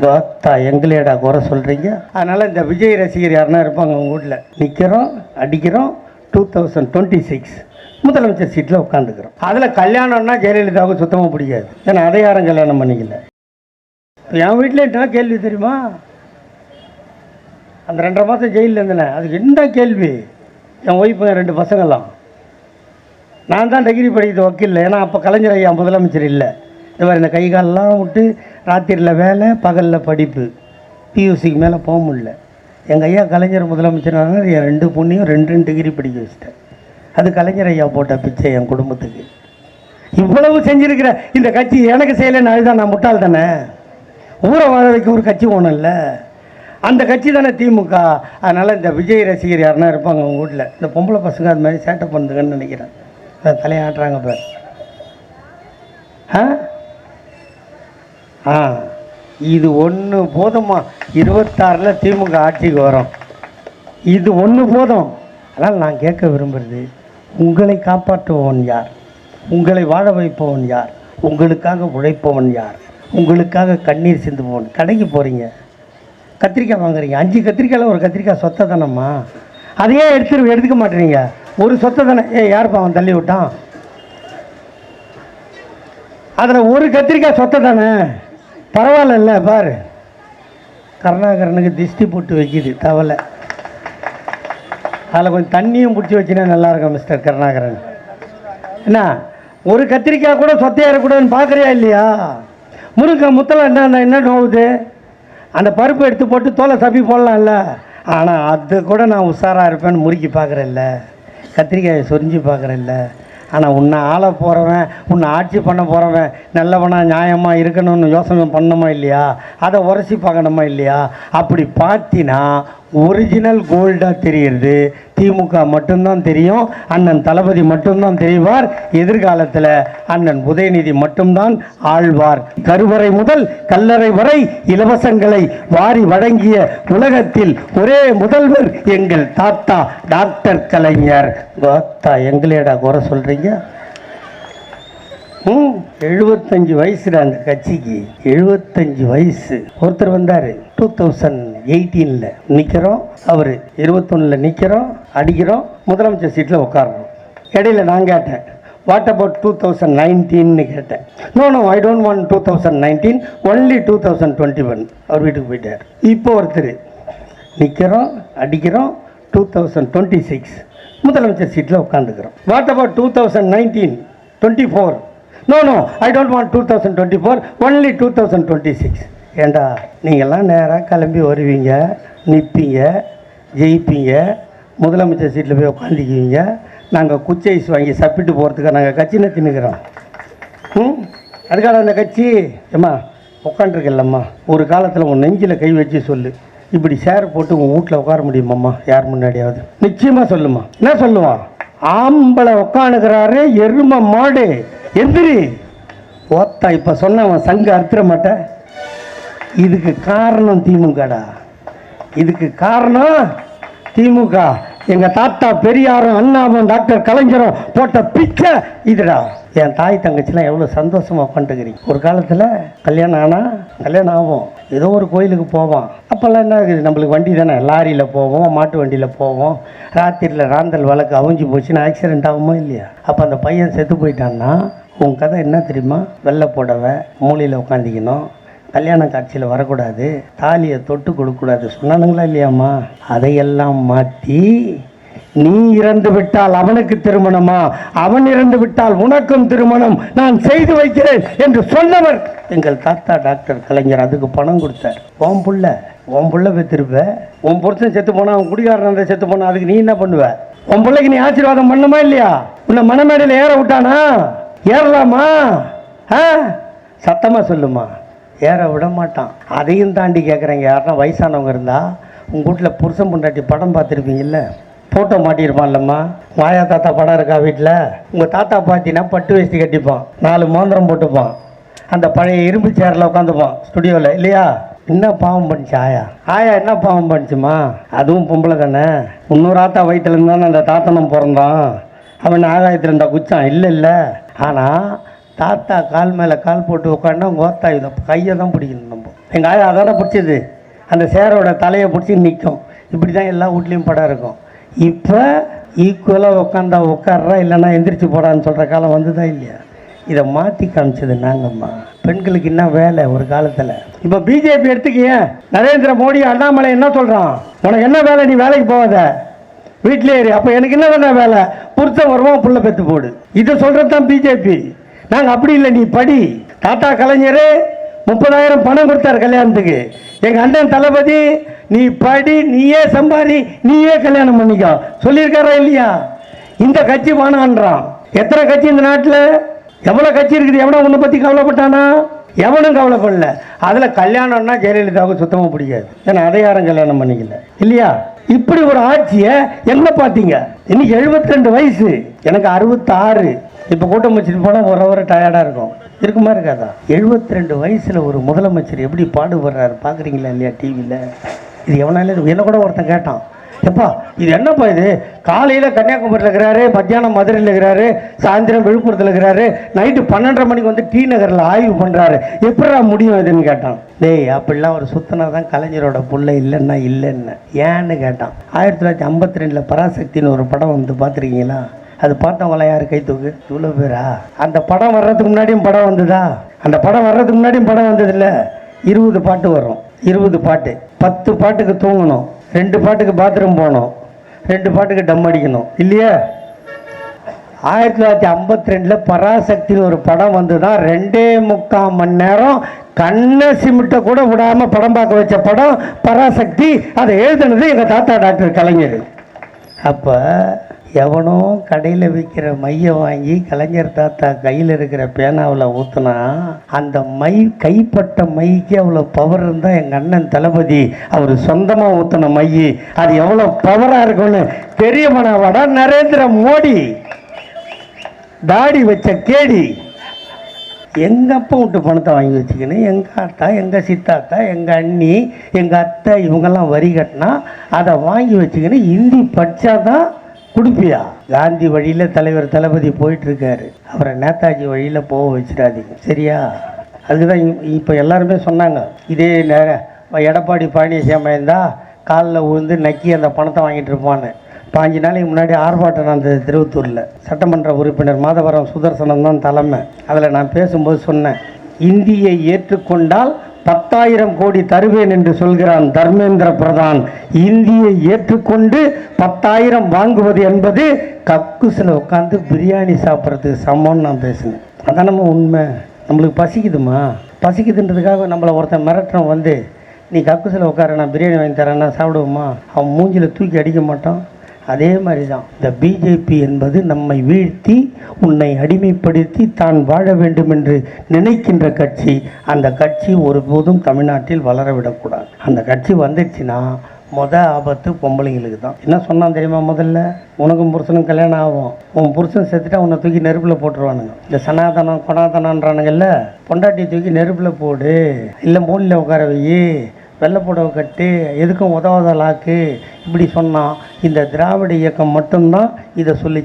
Kota எங்களேடா குறை சொல்கிறீங்க. அதனால் இந்த விஜய் ரசிகர் யாருன்னா இருப்பாங்க உங்கள் வீட்டில். நிற்கிறோம், அடிக்கிறோம். 2026 முதலமைச்சர் சீட்டில் உட்காந்துக்கிறோம். அதில் கல்யாணம்னா ஜெயலலிதாவுக்கு சுத்தமாக பிடிக்காது. ஏன்னா அதை யாரும் கல்யாணம் பண்ணிக்கல. என் வீட்டில் என்ன கேள்வி தெரியுமா? அந்த 2.5 மாதம் ஜெயிலில் இருந்தேனே, அதுக்கு என்ன கேள்வி? என் ஒய்ஃபு 2 பசங்களாம். நான் தான் டிகிரி படிக்கிறது வக்கீல். ஏன்னா அப்போ கலைஞர் ஐயா முதலமைச்சர் இல்லை. இந்த மாதிரி இந்த கை காலெலாம் விட்டு ராத்திரியில் வேலை, பகலில் படிப்பு. பியூசிக்கு மேலே போக முடியல. எங்கள் ஐயா கலைஞர் முதலமைச்சரான என் 2 பொண்ணையும் 2 டிகிரி படிக்க வச்சுட்டேன். அது கலைஞர் ஐயா போட்ட பிச்சை என் குடும்பத்துக்கு. இவ்வளவு செஞ்சுருக்கிற இந்த கட்சி எனக்கு செய்யலைன்னு அதுதான் நான் முட்டாள் தானே. ஊரை வாழ வைக்க ஒரு கட்சி போனல, அந்த கட்சி தானே திமுக. அதனால் இந்த விஜய் ரசிகர் யாருன்னா இருப்பாங்க அவங்க வீட்டில். இந்த பொம்பளை பசங்க அது மாதிரி சேட்டை பண்ணுதுங்கன்னு நினைக்கிறேன். தலையாட்டுறாங்க பார். இது ஒன்று போதுமா? 26 திமுக ஆட்சிக்கு வரும். இது ஒன்று போதும். அதனால் நான் கேட்க விரும்புகிறது, உங்களை காப்பாற்றுபவன் யார்? உங்களை வாழ வைப்பவன் யார்? உங்களுக்காக உழைப்பவன் யார்? உங்களுக்காக கண்ணீர் சிந்துபவன். கடைக்கு போகிறீங்க, கத்திரிக்காய் வாங்குறீங்க. 5 கத்திரிக்காயில் ஒரு கத்திரிக்காய் சொத்தை தானம்மா. அதையே எடுத்துக்க மாட்டேறீங்க. ஒரு சொத்தை தானே. யாருப்பா அவன் தள்ளி விட்டான்? அதில் ஒரு கத்திரிக்காய் சொத்தை தானே. பரவாயில்ல பாரு. கருணாகரனுக்கு திஷ்டி போட்டு வைக்கிது தவலை. அதில் கொஞ்சம் தண்ணியும் பிடிச்சி வச்சுன்னா நல்லாயிருக்கும் மிஸ்டர் கருணாகரன். என்ன ஒரு கத்திரிக்காய் கூட சொத்தையாக இருக்கக்கூடாதுன்னு பார்க்குறியா இல்லையா? முருங்கை முத்தலாம் என்ன நோவுது? அந்த பருப்பு எடுத்து போட்டு தோலை சப்பி போடலாம்ல. ஆனால் அது கூட நான் உஷாராக இருப்பேன்னு முறுக்கி பார்க்குறேன்ல. கத்திரிக்காயை சொரிஞ்சு பார்க்குறேன்ல. ஆனால் உன்னை ஆள போகிறவன், உன்னை ஆட்சி பண்ண போகிறவன் நல்லவனா நியாயமாக இருக்கணும்னு யோசனை பண்ணணுமா இல்லையா? அதை உரசி பார்க்கணுமா இல்லையா? அப்படி பார்த்தினா ஒரிஜினல் கோல்டாக தெரியுது திமுக மட்டும்தான் தெரியும். அண்ணன் தளபதி மட்டும்தான் தெரிவார். எதிர்காலத்தில் அண்ணன் உதயநிதி மட்டும்தான் ஆழ்வார். கருவறை முதல் கல்லறை வரை இலவசங்களை வாரி வழங்கிய உலகத்தில் ஒரே முதல்வர் எங்கள் தாத்தா டாக்டர் கலைஞர். தாத்தா எங்களேடா குறை சொல்கிறீங்க? 75 வயசுல அந்த கட்சிக்கு. 75 வயசு. ஒருத்தர் வந்தார் 2018 நிற்கிறோம். அவர் 21 நிற்கிறோம், அடிக்கிறோம், முதலமைச்சர் சீட்டில் உட்காடுறோம். இடையில நான் கேட்டேன், வாட் அபவுட் 2019 கேட்டேன். No I don't want 2019, only 2021. அவர் வீட்டுக்கு போயிட்டார். இப்போ ஒருத்தர் நிற்கிறோம், அடிக்கிறோம், 2026 முதலமைச்சர் சீட்டில் உட்காந்துக்கிறோம். What about 2019, 24? No I don't want 2024, only 2026. ஏண்டா நீங்கள்லாம் நேராக கிளம்பி வருவீங்க, நிற்பீங்க, ஜெயிப்பீங்க, முதலமைச்சர் சீட்டில் போய் உட்காந்துக்குவீங்க. நாங்கள் குச்சி ஐஸ் வாங்கி சப்பிட்டு போகிறதுக்காக நாங்கள் கட்சி நத்தினுக்கிறோம். அதுக்காக அந்த கட்சி ஏம்மா உட்காந்துருக்கல்லம்மா. ஒரு காலத்தில் உன் நெஞ்சில் கை வச்சு சொல்லு, இப்படி சேர் போட்டு உங்கள் வீட்டில் உட்கார முடியுமாம்மா? யார் முன்னாடியாவது நிச்சயமாக சொல்லுமா. என்ன சொல்லுவான்? ஆம்பளை உட்காந்துக்கிறாரு, எருமை மாடு எந்திரி ஓத்தா. இப்போ சொன்னவன் சங்கு அறுத்துற மாட்டேன். இதுக்கு காரணம் திமுகடா. இதுக்கு காரணம் திமுக. எங்கள் தாத்தா பெரியாரும் அண்ணாவும் டாக்டர் கலைஞரும் போட்ட பிச்சை இதுடா. என் தாய் தங்கச்சிலாம் எவ்வளோ சந்தோஷமாக உட்காந்துக்கிறீங்க. ஒரு காலத்தில் கல்யாணம் ஆகும், ஏதோ ஒரு கோயிலுக்கு போவோம். அப்போல்லாம் என்ன இருக்குது, நம்மளுக்கு வண்டி தானே, லாரியில் போவோம், மாட்டு வண்டியில் போவோம். ராத்திரியில் ராந்தல் வழக்கு அவிஞ்சு போச்சுன்னா ஆக்சிடென்ட் ஆகுமா இல்லையா? அப்போ அந்த பையன் செத்து போயிட்டான்னா உன் கதை என்ன தெரியுமா? வெள்ளை புடவை, மூலையில் உட்காந்திக்கணும், கல்யாண காட்சியில் வரக்கூடாது, தாலியை தொட்டு கொடுக்கக்கூடாது சொன்னானுங்களா இல்லையாம்மா? அதையெல்லாம் மாற்றி நீ இறந்து விட்டால் அவனுக்கு திருமணமா, அவன் இறந்து விட்டால் உனக்கும் திருமணம் நான் செய்து வைக்கிறேன் என்று சொன்னவர் எங்கள் தாத்தா டாக்டர் கலைஞர். அதுக்கு பணம் கொடுத்தார். உன் புள்ள பெற்றிருப்ப. உன் புருஷன் செத்து போனா, அவன் குடிகாரன் செத்து போனா, அதுக்கு நீ என்ன பண்ணுவ? உன் பிள்ளைக்கு நீ ஆசீர்வாதம் பண்ணுமா இல்லையா? உன்னை மணமேடையில் ஏற விட்டானா? ஏறலாமா? சத்தமாக சொல்லுமா. ஏற விட மாட்டான். அதையும் தாண்டி கேட்குறேங்க, யாருன்னா வயசானவங்க இருந்தால் உங்கள் வீட்டில் புருஷன் பொண்டாட்டி படம் பார்த்துருப்பீங்கல்ல, ஃபோட்டோ மாட்டியிருப்பான்லம்மா. மாயா தாத்தா படம் இருக்கா வீட்டில்? உங்கள் தாத்தா பார்த்தீங்கன்னா பட்டு வேஷ்டி கட்டிப்பான், 4 மோந்திரம் போட்டுப்பான், அந்த பழைய இரும்பு சேரில் உட்காந்துப்பான் ஸ்டுடியோவில் இல்லையா? என்ன பாவம் பண்ணிச்சு ஆயா என்ன பாவம் பண்ணிச்சுமா? அதுவும் பொம்பளை தானே. 300 ஆத்தா வயிற்றுலேருந்து தானே அந்த தாத்தனும் பிறந்தான். அவன் ஆகாயத்தில் இருந்தா குச்சான் இல்லை. ஆனால் தாத்தா கால் மேலே கால் போட்டு உட்காண்டா கோத்தா இதை கையை தான் பிடிக்கணும். நம்ம எங்கள் ஆயா அதானே பிடிச்சது, அந்த சேரோட தலையை பிடிச்சி நிற்கும். இப்படி தான் எல்லா வீட்லேயும் படம் இருக்கும். இப்போ ஈக்குவலாக உட்கார்றா, இல்லைன்னா எந்திரிச்சு போடான்னு சொல்கிற காலம் வந்துதான் இல்லையா? இதை மாற்றி காமிச்சது நாங்கம்மா. பெண்களுக்கு என்ன வேலை ஒரு காலத்தில்? இப்போ பிஜேபி எடுத்துக்கிய நரேந்திர மோடி அண்ணாமலை என்ன சொல்கிறான்? உனக்கு என்ன வேலை, நீ வேலைக்கு போகாத, வீட்டிலே இரு. அப்போ எனக்கு என்ன வேணா வேலை? புருஷன் வருவான், புள்ள பெற்று போடு. இதை சொல்கிறது தான் பிஜேபி. நாங்கள் அப்படி இல்லை, நீ படி. தாத்தா கலைஞர் 30,000 பணம் கொடுத்தாரு கல்யாணத்துக்கு. எங்கள் அண்ணன் தளபதி நீ படி, நீயே சம்பாதி, நீயே கல்யாணம் பண்ணிக்கோ சொல்லியிருக்காரா இல்லையா? இந்த கட்சி வேணான்றான். எத்தனை கட்சி இந்த நாட்டில்? எவ்வளோ கட்சி இருக்குது? எவனோ உன்னை பற்றி கவலைப்பட்டானா? எவனும் கவலைப்படல. அதில் கல்யாணம்னா ஜெயலலிதாவுக்கு சுத்தமாக பிடிக்காது. ஏன்னா அதை யாரும் கல்யாணம் பண்ணிக்கல இல்லையா? இப்படி ஒரு ஆட்சியை என்ன பார்த்தீங்க? இன்னைக்கு 72 வயசு, எனக்கு 66. இப்போ கூட்டம் வச்சுட்டு போனால் ஒரு டயர்டாக இருக்கும். இருக்குமா இருக்காதா? 72 வயசில் ஒரு முதலமைச்சர் எப்படி பாடுபடுறாரு பார்க்குறீங்களா இல்லையா டிவியில்? இது எவனால என்ன கூட ஒருத்தன் கேட்டான், எப்பா இது என்னப்பா இது, காலையில் கன்னியாகுமரியில் இருக்கிறாரு, மத்தியானம் மதுரையில் இருக்கிறாரு, சாயந்தரம் விழுப்புரத்தில் இருக்கிறாரு, நைட்டு 12:30 மணிக்கு வந்து டி நகரில் ஆய்வு பண்ணுறாரு, எப்படா முடியும் இதுன்னு கேட்டான். டேய் அப்படிலாம் ஒரு சுத்தனா தான் கலைஞரோட புள்ள இல்லைன்னா இல்லைன்னு ஏன்னு கேட்டான். 1952 பராசக்தின்னு ஒரு படம் வந்து பார்த்துருக்கீங்களா? அது பார்த்தவங்களாம் யார் கை தூக்கு? இவ்வளோ பேரா? அந்த படம் வர்றதுக்கு முன்னாடியும் படம் வந்ததா? அந்த படம் வர்றதுக்கு முன்னாடியும் படம் வந்ததில்ல. 20 பாட்டு வரும், 20 பாட்டு, 10 பாட்டுக்கு தூங்கணும், 2 பாட்டுக்கு பாத்ரூம் போகணும், 2 பாட்டுக்கு டம் அடிக்கணும் இல்லையா? 1952 பராசக்தின்னு ஒரு படம் வந்து தான் 2.25 மணி நேரம் கண்ணை சிமிட்ட கூட விடாமல் படம் பார்க்க வச்ச படம் பராசக்தி. அதை எழுதுனது எங்கள் தாத்தா டாக்டர் கலைஞர். அப்போ எவனோ கடையில் விற்கிற மையை வாங்கி கலைஞர் தாத்தா கையில் இருக்கிற பேனாவில் ஊற்றுனா அந்த மை கைப்பட்ட மைக்கு அவ்வளோ பவர் இருந்தால் எங்கள் அண்ணன் தளபதி அவர் சொந்தமாக ஊற்றின மை அது எவ்வளோ பவராக இருக்கும்னு தெரியமானவாடா நரேந்திர மோடி. தாடி வச்ச கேடி எங்கள் அப்பா விட்டு பணத்தை வாங்கி வச்சுக்கின்னு எங்கள் ஆத்தா, எங்கள் சித்தாத்தா, எங்கள் அண்ணி, எங்கள் அத்தை இவங்கெல்லாம் வரி கட்டினா அதை வாங்கி வச்சுக்கின்னு ஹிந்தி படித்தா தான் கொடுப்பியா? காந்தி வழியில் தலைவர் தளபதி போயிட்டுருக்காரு, அவரை நேதாஜி வழியில் போக வச்சிடாதீங்க சரியா? அதுதான் இப்போ எல்லாருமே சொன்னாங்க, இதே எடப்பாடி பழனிசாமி இருந்தால் காலில் விழுந்து நக்கி அந்த பணத்தை வாங்கிட்டு இருப்பான்னு. 5 நாளைக்கு முன்னாடி ஆர்ப்பாட்டம் நடந்தது திருவத்தூரில். சட்டமன்ற உறுப்பினர் மாதவரம் சுதர்சனம் தான் தலைமை. அதில் நான் பேசும்போது சொன்னேன், இந்தியை ஏற்றுக்கொண்டால் 10,000 கோடி தருவேன் என்று சொல்கிறான் தர்மேந்திர பிரதான். இந்தியை ஏற்றுக்கொண்டு 10,000 வாங்குவது என்பது கக்குசில் உட்காந்து பிரியாணி சாப்பிட்றதுக்கு சமம்னு நான் பேசினேன். அதான் நம்ம உண்மை. நம்மளுக்கு பசிக்குதுமா, பசிக்குதுன்றதுக்காக நம்மளை ஒருத்தன் மிரட்டுறோம் வந்து நீ கக்குசில் உட்கார நான் பிரியாணி வாங்கி தரேன்னா சாப்பிடுவோமா? அவன் மூஞ்சில் தூக்கி அடிக்க மாட்டான். அதே மாதிரி தான் இந்த பிஜேபி என்பது நம்மை வீழ்த்தி உன்னை அடிமைப்படுத்தி தான் வாழ வேண்டும் என்று நினைக்கின்ற கட்சி. அந்த கட்சி ஒருபோதும் தமிழ்நாட்டில் வளர விடக்கூடாது. அந்த கட்சி வந்துடுச்சுன்னா ஆபத்து பொம்பளைங்களுக்கு தான். என்ன சொன்னான் தெரியுமா? முதல்ல உனக்கும் புருஷனும் கல்யாணம் ஆகும், உன் புருஷன் செத்துட்டா உன்னை தூக்கி நெருப்பில் போட்டுருவானுங்க. இந்த சனாதனம் கொனாதனான்றானுங்கல்ல, பொண்டாட்டி தூக்கி நெருப்பில் போடு, இல்லை மூலில் உட்கார வை, வெள்ளை புடவை கட்டு, எதுக்கும் உதவாத லாக்கு, இப்படி சொன்னான். இந்த திராவிட இயக்கம் மட்டும்தான் இதை சொல்லிச்சு.